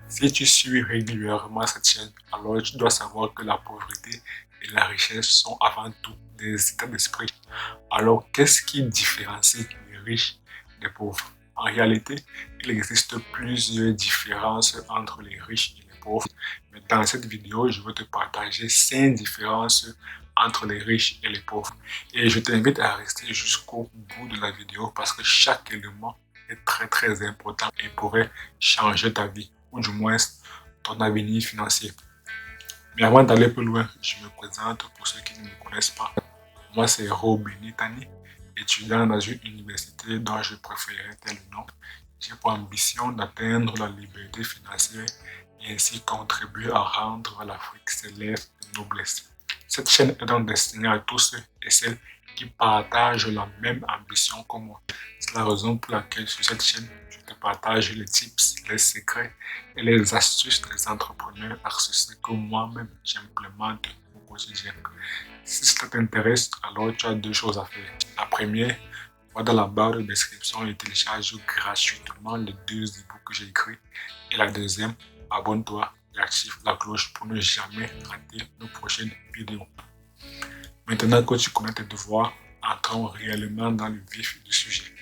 Si tu suis régulièrement cette chaîne, alors tu dois savoir que la pauvreté et la richesse sont avant tout des états d'esprit. Alors, qu'est-ce qui différencie les riches des pauvres? En réalité, il existe plusieurs différences entre les riches et les pauvres. Mais dans cette vidéo, je vais te partager 5 différences entre les riches et les pauvres. Et je t'invite à rester jusqu'au bout de la vidéo parce que chaque élément est très important et pourrait changer ta vie, ou du moins ton avenir financier. Mais avant d'aller plus loin, je me présente pour ceux qui ne me connaissent pas. Moi, c'est Robin Tani, étudiant dans une université dont je préférerais tel nom. J'ai pour ambition d'atteindre la liberté financière et ainsi contribuer à rendre l'Afrique ses lettres de noblesse. Cette chaîne est donc destinée à tous ceux et celles qui partagent la même ambition que moi. C'est la raison pour laquelle sur cette chaîne, je te partage les tips, les secrets et les astuces des entrepreneurs narcissiques que moi-même j'implémente au quotidien. Si ça t'intéresse, alors tu as 2 choses à faire. La première, va dans la barre de description et télécharge gratuitement les 2 e-books que j'ai écrits. Et la deuxième, abonne-toi et active la cloche pour ne jamais rater nos prochaines vidéos. Maintenant que tu connais tes devoirs, entrons réellement dans le vif du sujet.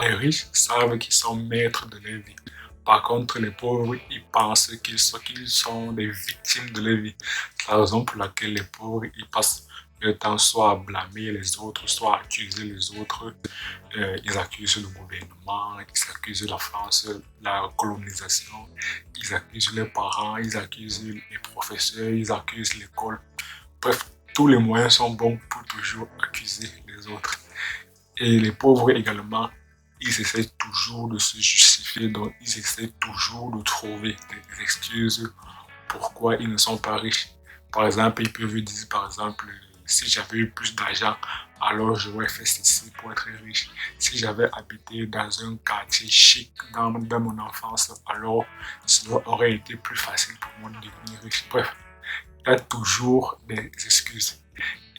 Les riches savent qu'ils sont maîtres de leur vie. Par contre, les pauvres, ils pensent qu'ils sont des victimes de leur vie. C'est la raison pour laquelle les pauvres, ils passent leur temps soit à blâmer les autres, soit à accuser les autres. Ils accusent le gouvernement, ils accusent la France, la colonisation, ils accusent leurs parents, ils accusent les professeurs, ils accusent l'école. Bref, tous les moyens sont bons pour toujours accuser les autres. Et les pauvres également, ils essaient toujours de se justifier, donc ils essaient toujours de trouver des excuses pourquoi ils ne sont pas riches. Par exemple, ils peuvent dire, par exemple, si j'avais eu plus d'argent, alors j'aurais fait ceci pour être riche. Si j'avais habité dans un quartier chic dans mon enfance, alors cela aurait été plus facile pour moi de devenir riche. Bref, il y a toujours des excuses.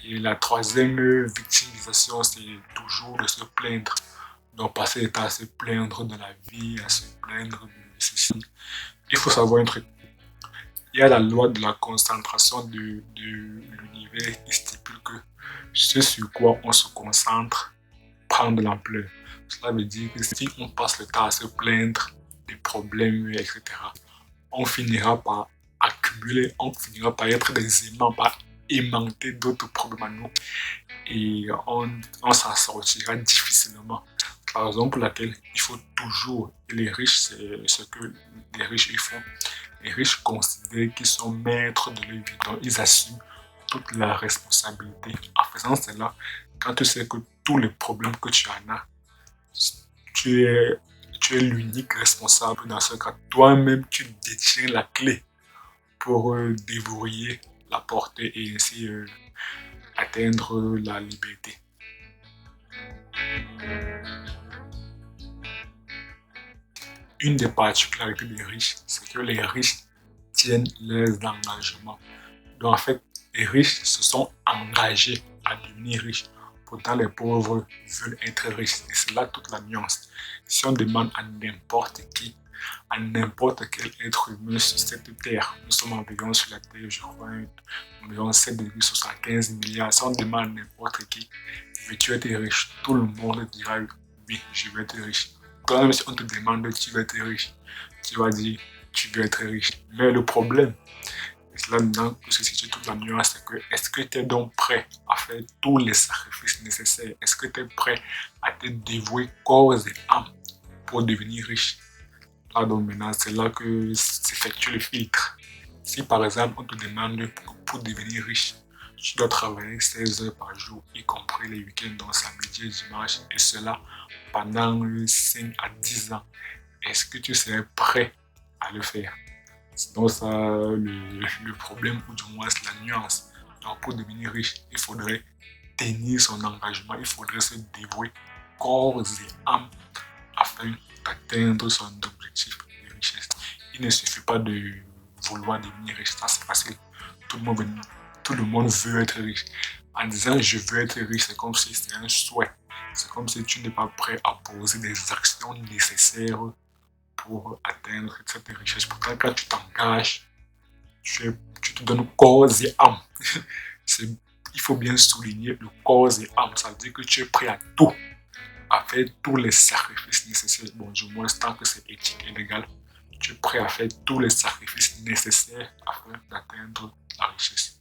Et la troisième victimisation, c'est toujours de se plaindre. Donc, passer le temps à se plaindre de la vie, à se plaindre de ceci. Il faut savoir un truc. Il y a la loi de la concentration de l'univers qui stipule que ce sur quoi on se concentre prend de l'ampleur. Cela veut dire que si on passe le temps à se plaindre des problèmes, etc., on finira par accumuler, on finira par être des aimants, par aimanter d'autres problèmes à nous et on s'en sortira difficilement. C'est la raison pour laquelle il faut toujours, et les riches, c'est ce que les riches ils font. Les riches considèrent qu'ils sont maîtres de leur vie, donc ils assument toute la responsabilité. En faisant cela, quand tu sais que tous les problèmes que tu en as, tu es, tu es l'unique responsable dans ce cas. Toi-même, tu détiens la clé pour déverrouiller la porte et ainsi atteindre la liberté. Une des particularités des riches, c'est que les riches tiennent leurs engagements. Donc en fait, les riches se sont engagés à devenir riches. Pourtant, les pauvres veulent être riches. Et c'est là toute la nuance. Si on demande à n'importe qui, à n'importe quel être humain sur cette terre, nous sommes environ sur la terre, je crois, environ 7,75 milliards. Si on demande à n'importe qui, veux-tu être riche? Tout le monde dira oui, je veux être riche. Toi-même, si on te demande tu veux être riche, tu vas dire tu veux être riche. Mais le problème, et c'est là maintenant que se situe toute la nuance, c'est que est-ce que tu es donc prêt à faire tous les sacrifices nécessaires? Est-ce que tu es prêt à te dévouer corps et âme pour devenir riche? Là, donc maintenant, c'est là que s'effectue le filtre. Si par exemple, on te demande pour devenir riche, tu dois travailler 16 heures par jour, y compris les week-ends, donc samedi et dimanche, et cela pendant 5 à 10 ans. Est-ce que tu serais prêt à le faire? C'est donc ça le problème, ou du moins c'est la nuance. Donc pour devenir riche, il faudrait tenir son engagement, il faudrait se dévouer corps et âme afin d'atteindre son objectif de richesse. Il ne suffit pas de vouloir devenir riche, ça c'est facile. Tout le monde, tout le monde veut être riche. En disant je veux être riche, c'est comme si c'était un souhait. C'est comme si tu n'es pas prêt à poser des actions nécessaires pour atteindre cette richesse. Pourtant, quand tu t'engages, tu te donnes corps et âme. Il faut bien souligner le corps et âme. Ça veut dire que tu es prêt à tout, à faire tous les sacrifices nécessaires. Bon, du moins, tant que c'est éthique et légal, tu es prêt à faire tous les sacrifices nécessaires afin d'atteindre la richesse.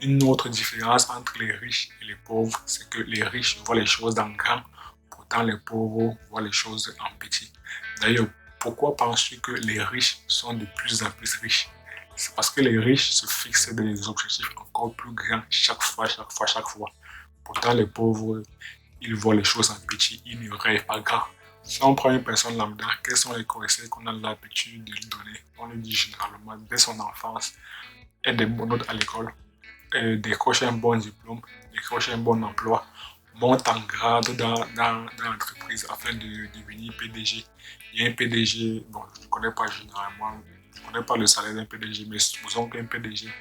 Une autre différence entre les riches et les pauvres, c'est que les riches voient les choses en grand, pourtant les pauvres voient les choses en petit. D'ailleurs, pourquoi penses-tu que les riches sont de plus en plus riches? C'est parce que les riches se fixent des objectifs encore plus grands chaque fois, chaque fois, chaque fois. Pourtant, les pauvres, ils voient les choses en petit, ils ne rêvent pas grand. Si on prend une personne lambda, quels sont les conseils qu'on a l'habitude de lui donner? On lui dit généralement dès son enfance, aie des bonnes notes à l'école, décroche un bon diplôme, décroche un bon emploi, monte en grade dans l'entreprise afin de devenir PDG. Il y a un PDG, bon, je ne connais pas généralement, je ne connais pas le salaire d'un PDG, mais supposons qu'un PDG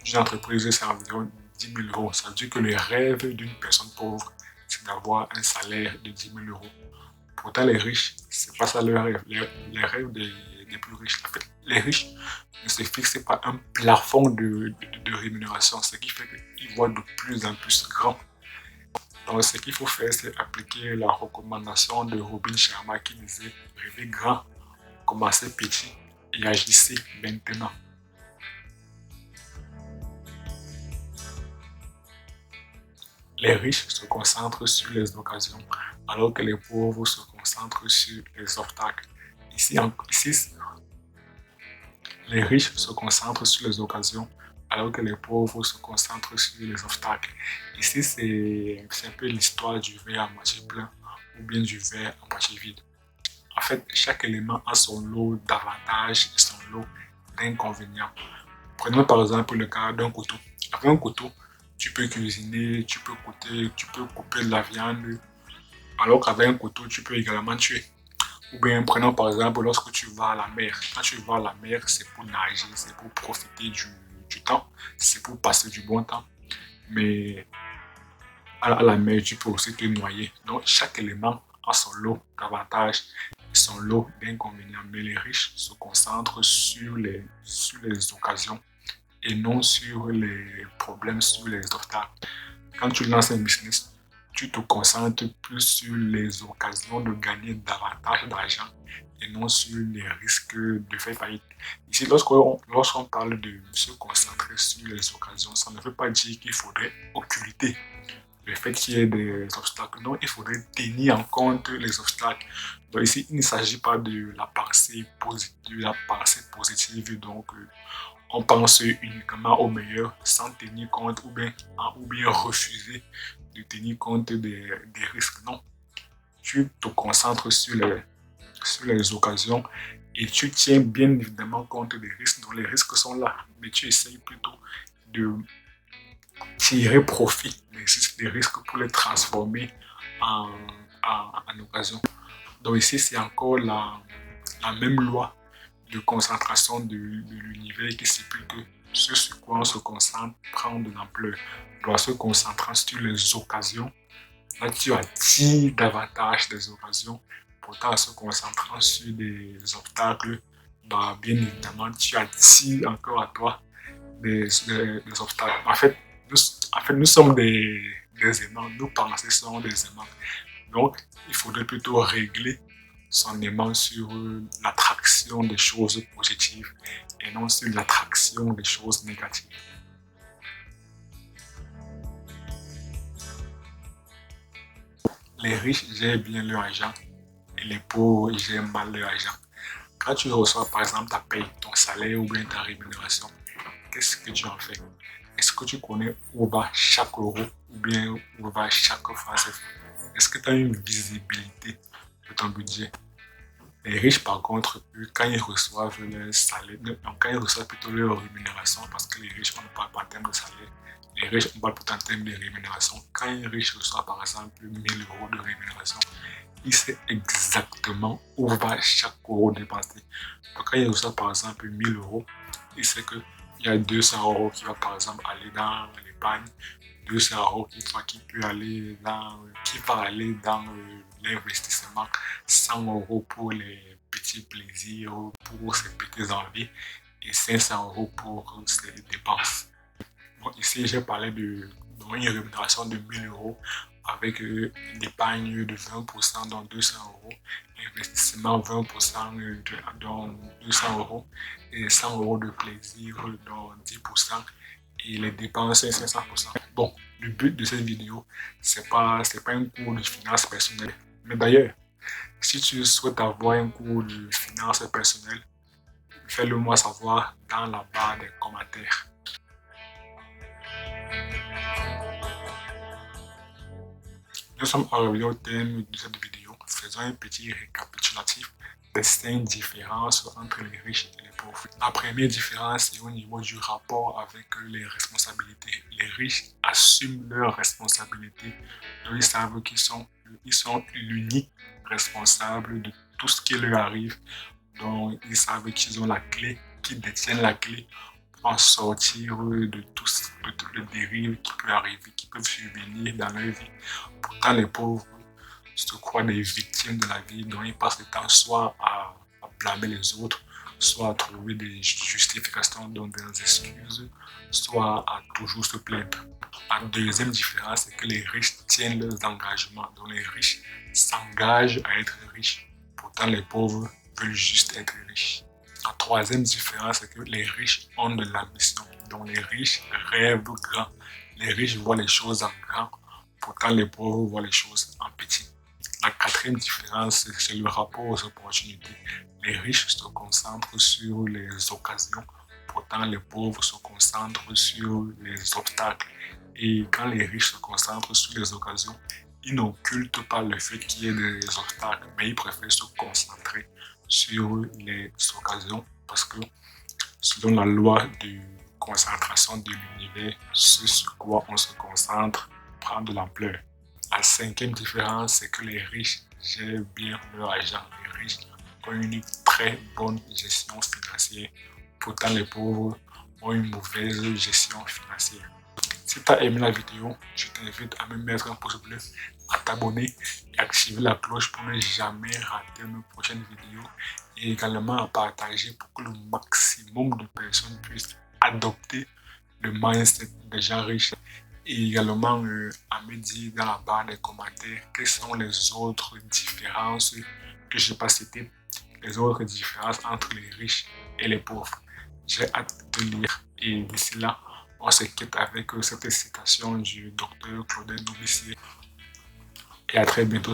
d'une entreprise, c'est environ 10 000 euros. Ça veut dire que le rêve d'une personne pauvre, c'est d'avoir un salaire de 10 000 euros. Pourtant, les riches, c'est pas ça leur rêve. Les rêves des plus riches. En fait, les riches ne se fixent pas un plafond de rémunération, ce qui fait qu'ils voient de plus en plus grand. Donc, ce qu'il faut faire, c'est appliquer la recommandation de Robin Sharma qui disait rêvez grand, commencez petit et agissez maintenant. Les riches se concentrent sur les occasions, alors que les pauvres se concentrent sur les obstacles. Ici, les riches se concentrent sur les occasions, alors que les pauvres se concentrent sur les obstacles. Ici, c'est un peu l'histoire du verre à moitié plein ou bien du verre à moitié vide. En fait, chaque élément a son lot d'avantages et son lot d'inconvénients. Prenons par exemple le cas d'un couteau. Avec un couteau, tu peux cuisiner, tu peux couper de la viande, alors qu'avec un couteau, tu peux également tuer. Ou bien prenons par exemple lorsque tu vas à la mer. Quand tu vas à la mer, c'est pour nager, c'est pour profiter du temps, c'est pour passer du bon temps. Mais à la mer, tu peux aussi te noyer. Donc chaque élément a son lot d'avantages et son lot d'inconvénients. Mais les riches se concentrent sur les occasions et non sur les problèmes, sur les obstacles. Quand tu lances un business, tu te concentres plus sur les occasions de gagner davantage d'argent et non sur les risques de faire faillite. Ici, lorsqu'on parle de se concentrer sur les occasions, ça ne veut pas dire qu'il faudrait occulter le fait qu'il y ait des obstacles. Non, il faudrait tenir en compte les obstacles. Donc ici, il ne s'agit pas de la pensée positive, donc on pense uniquement au meilleur sans tenir compte ou bien refuser de tenir compte des risques. Non, tu te concentres sur les occasions et tu tiens bien évidemment compte des risques. Donc les risques sont là, mais tu essayes plutôt de tirer profit des risques pour les transformer en, en occasion. Donc ici, c'est encore la même loi de concentration de l'univers qui stipule que ce sur quoi on se concentre prend de l'ampleur. Donc, se concentrant sur les occasions, là tu attires davantage des occasions. Pourtant, en se concentrant sur des obstacles, bah, bien évidemment, tu attires encore à toi des obstacles. Nous sommes des aimants, nos pensées sont des aimants. Donc, il faudrait plutôt régler son aimant sur l'attraction des choses positives et non sur l'attraction des choses négatives. Les riches gèrent bien leur argent et les pauvres gèrent mal leur argent. Quand tu reçois par exemple ta paye, ton salaire ou bien ta rémunération, qu'est-ce que tu en fais? Est-ce que tu connais où va chaque euro ou bien où va chaque franc CFA? Est-ce que tu as une visibilité de ton budget? Les riches, par contre, eux, quand ils reçoivent leur salaire, quand ils reçoivent plutôt leur rémunération, parce que les riches, on ne parle pas en termes de salaire, les riches, on parle plutôt en termes de rémunération. Quand un riche reçoit, par exemple, 1 000 € de rémunération, il sait exactement où va chaque euro dépensé. Donc, quand il reçoit, par exemple, 1 000 €, il sait que il y a 200 € qui va par exemple aller dans l'épargne, 200 € qui va aller dans l'investissement, 100 € pour les petits plaisirs, pour ses petites envies et 500 € pour ses dépenses. Bon, ici, j'ai parlé donc une rémunération de 1000 € avec une épargne de 20%, donc 200 €, investissement 20%, donc 200 € et 100 € de plaisir, donc 10%, et les dépenses 500%. Bon, le but de cette vidéo, c'est pas un cours de finance personnelle. Mais d'ailleurs, si tu souhaites avoir un cours de finance personnelle, fais-le moi savoir dans la barre des commentaires. Nous sommes arrivés au terme de cette vidéo. Faisons un petit récapitulatif des 5 différences entre les riches et les pauvres. La première différence est au niveau du rapport avec les responsabilités. Les riches assument leurs responsabilités. Donc ils savent qu'ils sont l'unique responsable de tout ce qui leur arrive. Donc ils savent qu'ils ont la clé, qu'ils détiennent la clé pour en sortir de toutes les dérives qui peuvent survenir dans leur vie. Pourtant, les pauvres se croient des victimes de la vie, dont ils passent le temps soit à blâmer les autres, soit à trouver des justifications, donc des excuses, soit à toujours se plaindre. La deuxième différence, c'est que les riches tiennent leurs engagements. Donc les riches s'engagent à être riches. Pourtant, les pauvres veulent juste être riches. La troisième différence, c'est que les riches ont de l'ambition. Donc les riches rêvent grand. Les riches voient les choses en grand. Pourtant, les pauvres voient les choses en petit. La quatrième différence, c'est le rapport aux opportunités. Les riches se concentrent sur les occasions. Pourtant, les pauvres se concentrent sur les obstacles. Et quand les riches se concentrent sur les occasions, ils n'occultent pas le fait qu'il y ait des obstacles, mais ils préfèrent se concentrer sur les occasions parce que selon la loi de concentration de l'univers, ce sur quoi on se concentre prend de l'ampleur. La cinquième différence, c'est que les riches gèrent bien leur argent. Les riches ont une très bonne gestion financière. Pourtant, les pauvres ont une mauvaise gestion financière. Si tu as aimé la vidéo, je t'invite à me mettre un pouce bleu, à t'abonner et activer la cloche pour ne jamais rater nos prochaines vidéos et également à partager pour que le maximum de personnes puissent adopter le mindset des gens riches et également à me dire dans la barre des commentaires quelles sont les autres différences que je n'ai pas citées, les autres différences entre les riches et les pauvres. J'ai hâte de lire et d'ici là, on se quitte avec cette citation du docteur Claudel Nourricier. Et à très bientôt.